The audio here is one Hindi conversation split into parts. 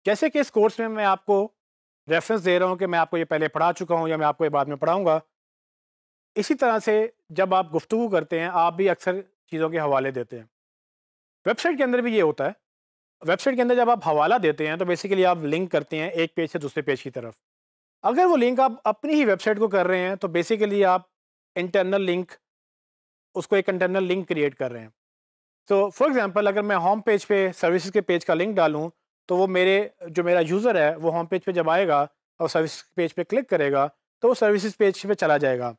जैसे कि इस कोर्स में मैं आपको रेफरेंस दे रहा हूँ कि मैं आपको ये पहले पढ़ा चुका हूँ या मैं आपको ये बाद में पढ़ाऊँगा। इसी तरह से जब आप गुफ्तगू करते हैं, आप भी अक्सर चीज़ों के हवाले देते हैं। वेबसाइट के अंदर भी ये होता है। वेबसाइट के अंदर जब आप हवाला देते हैं, तो बेसिकली आप लिंक करते हैं एक पेज से दूसरे पेज की तरफ। अगर वो लिंक आप अपनी ही वेबसाइट को कर रहे हैं, तो बेसिकली आप इंटरनल लिंक उसको एक इंटरनल लिंक क्रिएट कर रहे हैं। तो फॉर एग्जांपल अगर मैं होम पेज पे सर्विसेज के पेज का लिंक डालूँ, तो वो मेरा यूज़र है, वो होम पेज पे जब आएगा और सर्विस पेज पे क्लिक करेगा, तो वो सर्विसेज पेज पे चला जाएगा।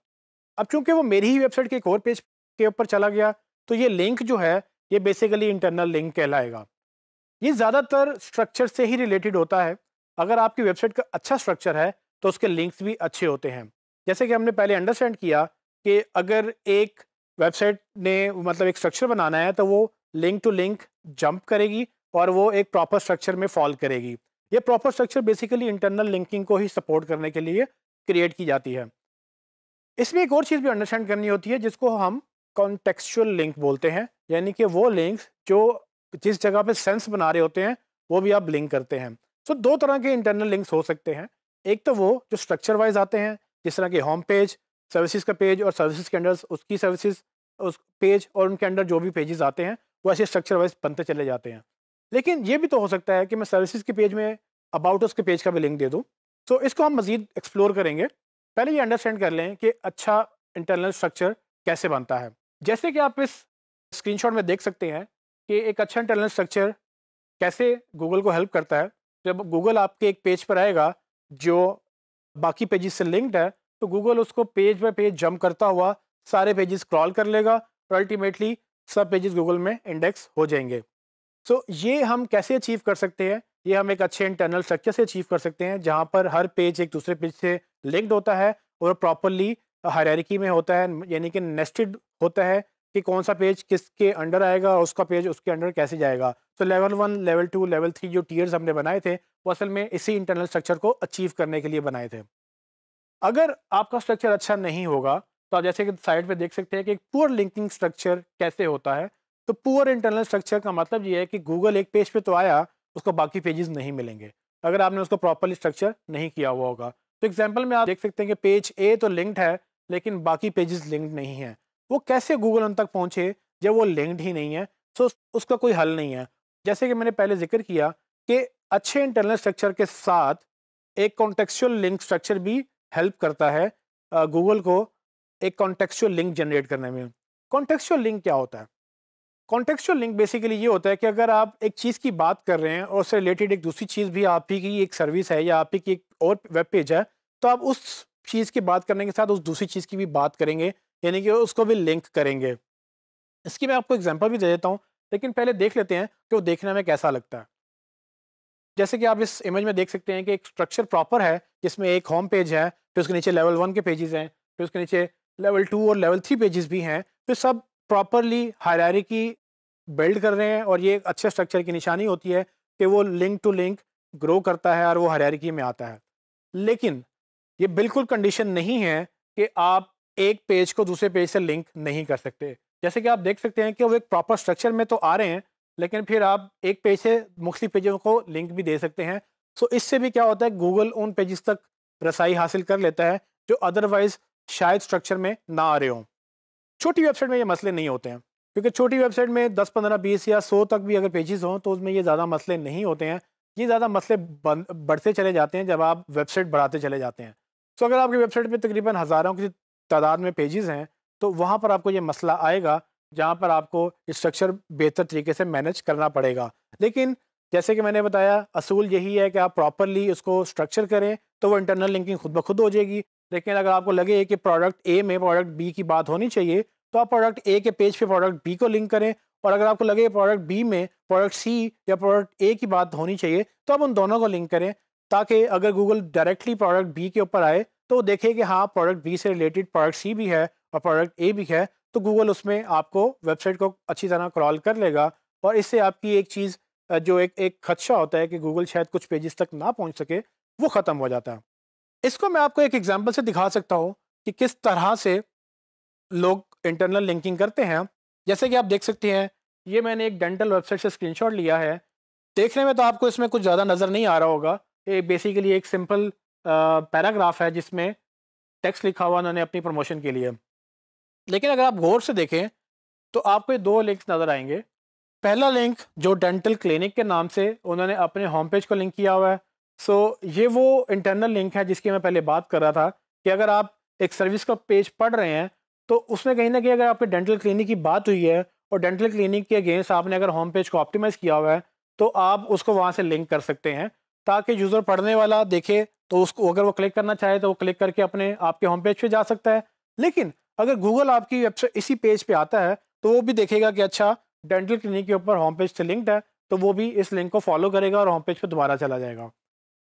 अब चूंकि वो मेरी ही वेबसाइट के एक और पेज के ऊपर चला गया, तो ये लिंक जो है, ये बेसिकली इंटरनल लिंक कहलाएगा। ये ज़्यादातर स्ट्रक्चर से ही रिलेटेड होता है। अगर आपकी वेबसाइट का अच्छा स्ट्रक्चर है, तो उसके लिंक्स भी अच्छे होते हैं। जैसे कि हमने पहले अंडरस्टैंड किया कि अगर एक वेबसाइट ने मतलब एक स्ट्रक्चर बनाना है, तो वो लिंक टू लिंक जंप करेगी और वो एक प्रॉपर स्ट्रक्चर में फॉल करेगी। ये proper structure basically internal linking को ही सपोर्ट करने के लिए क्रिएट की जाती है। इसमें एक और चीज़ भी अंडरस्टैंड करनी होती है, जिसको हम कॉन्टेक्सचुअल लिंक बोलते हैं, यानी कि वो लिंक्स जो जिस जगह पे सेंस बना रहे होते हैं, वो भी आप लिंक करते हैं। सो दो तरह के इंटरनल लिंक्स हो सकते हैं। एक तो वो जो स्ट्रक्चर वाइज आते हैं, जिस तरह के होम पेज, सर्विसेज का पेज और सर्विसेज के अंडर उसकी सर्विसेज उस पेज और उनके अंडर जो भी पेजेस आते हैं, वो ऐसे स्ट्रक्चर वाइज बनते चले जाते हैं। लेकिन ये भी तो हो सकता है कि मैं सर्विसेज के पेज में अबाउट उसके पेज का भी लिंक दे दूँ। तो इसको हम मज़ीद एक्सप्लोर करेंगे। पहले ये अंडरस्टैंड कर लें कि अच्छा इंटरनल स्ट्रक्चर कैसे बनता है। जैसे कि आप इस स्क्रीनशॉट में देख सकते हैं कि एक अच्छा इंटरनल स्ट्रक्चर कैसे गूगल को हेल्प करता है। जब गूगल आपके एक पेज पर आएगा जो बाकी पेजेस से लिंक्ड है, तो गूगल उसको पेज बाय पेज जंप करता हुआ सारे पेजेस स्क्रॉल कर लेगा और अल्टीमेटली सब पेजेस गूगल में इंडेक्स हो जाएंगे। सो ये हम कैसे अचीव कर सकते हैं? ये हम एक अच्छे इंटरनल स्ट्रक्चर से अचीव कर सकते हैं, जहाँ पर हर पेज एक दूसरे पेज से लिंक्ड होता है और प्रॉपरली हायरार्की में होता है, यानी कि नेस्टेड होता है कि कौन सा पेज किसके अंडर आएगा और उसका पेज उसके अंडर कैसे जाएगा। तो लेवल 1, लेवल 2, लेवल 3 जो टियर्स हमने बनाए थे, वो असल में इसी इंटरनल स्ट्रक्चर को अचीव करने के लिए बनाए थे। अगर आपका स्ट्रक्चर अच्छा नहीं होगा, तो आप जैसे कि साइड पे देख सकते हैं कि एक पुअर लिंकिंग स्ट्रक्चर कैसे होता है। तो पुअर इंटरनल स्ट्रक्चर का मतलब ये है कि गूगल एक पेज पे तो आया, उसको बाकी पेजेस नहीं मिलेंगे अगर आपने उसको प्रॉपरली स्ट्रक्चर नहीं किया हुआ होगा। तो एग्जाम्पल में आप देख सकते हैं कि पेज ए तो लिंक्ड है, लेकिन बाकी पेजेस लिंक्ड नहीं है। वो कैसे गूगल उन तक पहुंचे जब वो लिंक्ड ही नहीं है? सो उसका कोई हल नहीं है। जैसे कि मैंने पहले जिक्र किया कि अच्छे इंटरनल स्ट्रक्चर के साथ एक कॉन्टेक्सचुअल लिंक स्ट्रक्चर भी हेल्प करता है गूगल को एक कॉन्टेक्सचुअल लिंक जनरेट करने में। कॉन्टेक्सचुअल लिंक क्या होता है? कॉन्टेक्सचुअल लिंक बेसिकली ये होता है कि अगर आप एक चीज़ की बात कर रहे हैं और उससे रिलेटेड एक दूसरी चीज़ भी आप ही की एक सर्विस है या आप ही की एक और वेब पेज है, तो आप उस चीज़ की बात करने के साथ उस दूसरी चीज़ की भी बात करेंगे, यानी कि उसको भी लिंक करेंगे। इसकी मैं आपको एग्जांपल भी दे देता हूँ, लेकिन पहले देख लेते हैं कि वो देखने में कैसा लगता है। जैसे कि आप इस इमेज में देख सकते हैं कि एक स्ट्रक्चर प्रॉपर है, जिसमें एक होम पेज है, फिर उसके नीचे लेवल 1 के पेजेस हैं, फिर उसके नीचे लेवल 2 और लेवल 3 पेजेस भी हैं। तो सब प्रॉपरली हायरार्की बिल्ड कर रहे हैं और ये एक अच्छे स्ट्रक्चर की निशानी होती है कि वो लिंक टू लिंक ग्रो करता है और वो हायरार्की में आता है। लेकिन ये बिल्कुल कंडीशन नहीं है कि आप एक पेज को दूसरे पेज से लिंक नहीं कर सकते। जैसे कि आप देख सकते हैं कि वो एक प्रॉपर स्ट्रक्चर में तो आ रहे हैं, लेकिन फिर आप एक पेज से मुख्तलिफ पेजों को लिंक भी दे सकते हैं। सो इससे भी क्या होता है, गूगल उन पेजेस तक रसाई हासिल कर लेता है जो अदरवाइज शायद स्ट्रक्चर में ना आ रहे हों। छोटी वेबसाइट में ये मसले नहीं होते हैं, क्योंकि छोटी वेबसाइट में 10, 15, 20 या 100 तक भी अगर पेजेस हों, तो उसमें ये ज़्यादा मसले नहीं होते हैं। ये ज़्यादा मसले बढ़ते चले जाते हैं जब आप वेबसाइट बढ़ाते चले जाते हैं। तो अगर आपकी वेबसाइट पे तकरीबन हज़ारों की तादाद में पेजेस हैं, तो वहाँ पर आपको ये मसला आएगा, जहाँ पर आपको स्ट्रक्चर बेहतर तरीके से मैनेज करना पड़ेगा। लेकिन जैसे कि मैंने बताया, असूल यही है कि आप प्रॉपरली उसको स्ट्रक्चर करें, तो वो इंटरनल लिंकिंग खुद ब खुद हो जाएगी। लेकिन अगर आपको लगे कि प्रोडक्ट ए में प्रोडक्ट बी की बात होनी चाहिए, तो आप प्रोडक्ट ए के पेज पे प्रोडक्ट बी को लिंक करें। और अगर आपको लगे प्रोडक्ट बी में प्रोडक्ट सी या प्रोडक्ट ए की बात होनी चाहिए, तो आप उन दोनों को लिंक करें, ताकि अगर गूगल डायरेक्टली प्रोडक्ट बी के ऊपर आए, तो वो देखे कि हाँ, प्रोडक्ट बी से रिलेटेड प्रोडक्ट सी भी है और प्रोडक्ट ए भी है, तो गूगल उसमें आपको वेबसाइट को अच्छी तरह क्रॉल कर लेगा। और इससे आपकी एक चीज़ जो एक एक खदशा होता है कि गूगल शायद कुछ पेजेस तक ना पहुंच सके, वो ख़त्म हो जाता है। इसको मैं आपको एक एग्जांपल से दिखा सकता हूँ कि किस तरह से लोग इंटरनल लिंकिंग करते हैं। जैसे कि आप देख सकते हैं, ये मैंने एक डेंटल वेबसाइट से स्क्रीनशॉट लिया है। देखने में तो आपको इसमें कुछ ज़्यादा नज़र नहीं आ रहा होगा। ये बेसिकली एक सिंपल पैराग्राफ है जिसमें टेक्स्ट लिखा हुआ उन्होंने अपनी प्रमोशन के लिए। लेकिन अगर आप गौर से देखें तो आपको ये 2 लिंक्स नज़र आएँगे। पहला लिंक जो डेंटल क्लिनिक के नाम से उन्होंने अपने होम पेज को लिंक किया हुआ है। सो ये वो इंटरनल लिंक है जिसकी मैं पहले बात कर रहा था कि अगर आप एक सर्विस का पेज पढ़ रहे हैं तो उसमें कहीं ना कहीं अगर आपके डेंटल क्लिनिक की बात हुई है और डेंटल क्लिनिक के अगेंस्ट आपने अगर होम पेज को ऑप्टिमाइज़ किया हुआ है तो आप उसको वहाँ से लिंक कर सकते हैं ताकि यूज़र पढ़ने वाला देखे तो उसको अगर वो क्लिक करना चाहे तो वो क्लिक करके अपने आपके होम पेज पे जा सकता है। लेकिन अगर गूगल आपकी वेबसाइट इसी पेज पे आता है तो वो भी देखेगा कि अच्छा डेंटल क्लिनिक के ऊपर होम पेज से लिंक्ड है, तो वो भी इस लिंक को फॉलो करेगा और होम पेज पे दोबारा चला जाएगा।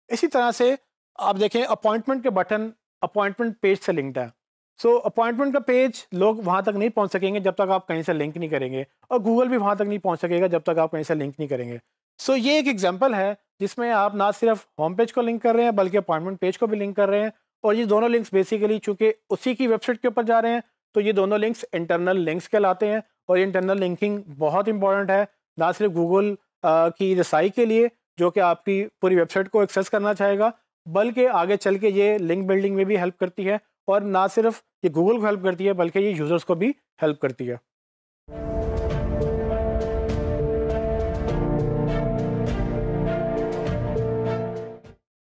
इसी तरह से आप देखें अपॉइंटमेंट के बटन अपॉइंटमेंट पेज से लिंक्ड है। सो अपॉइंटमेंट का पेज लोग वहाँ तक नहीं पहुँच सकेंगे जब तक आप कहीं से लिंक नहीं करेंगे और गूगल भी वहाँ तक नहीं पहुँच सकेगा जब तक आप कहीं से लिंक नहीं करेंगे। सो ये एक एग्जाम्पल है जिसमें आप ना सिर्फ होम पेज को लिंक कर रहे हैं बल्कि अपॉइंटमेंट पेज को भी लिंक कर रहे हैं और ये दोनों लिंक्स बेसिकली चूँकि उसी की वेबसाइट के ऊपर जा रहे हैं तो ये दोनों लिंक्स इंटरनल लिंक्स कहलाते हैं और ये इंटरनल लिंकिंग बहुत इंपॉर्टेंट है ना सिर्फ गूगल की रसाई के लिए जो कि आपकी पूरी वेबसाइट को एक्सेस करना चाहेगा बल्कि आगे चल के ये लिंक बिल्डिंग में भी हेल्प करती है और ना सिर्फ ये गूगल को हेल्प करती है बल्कि ये यूज़र्स को भी हेल्प करती है।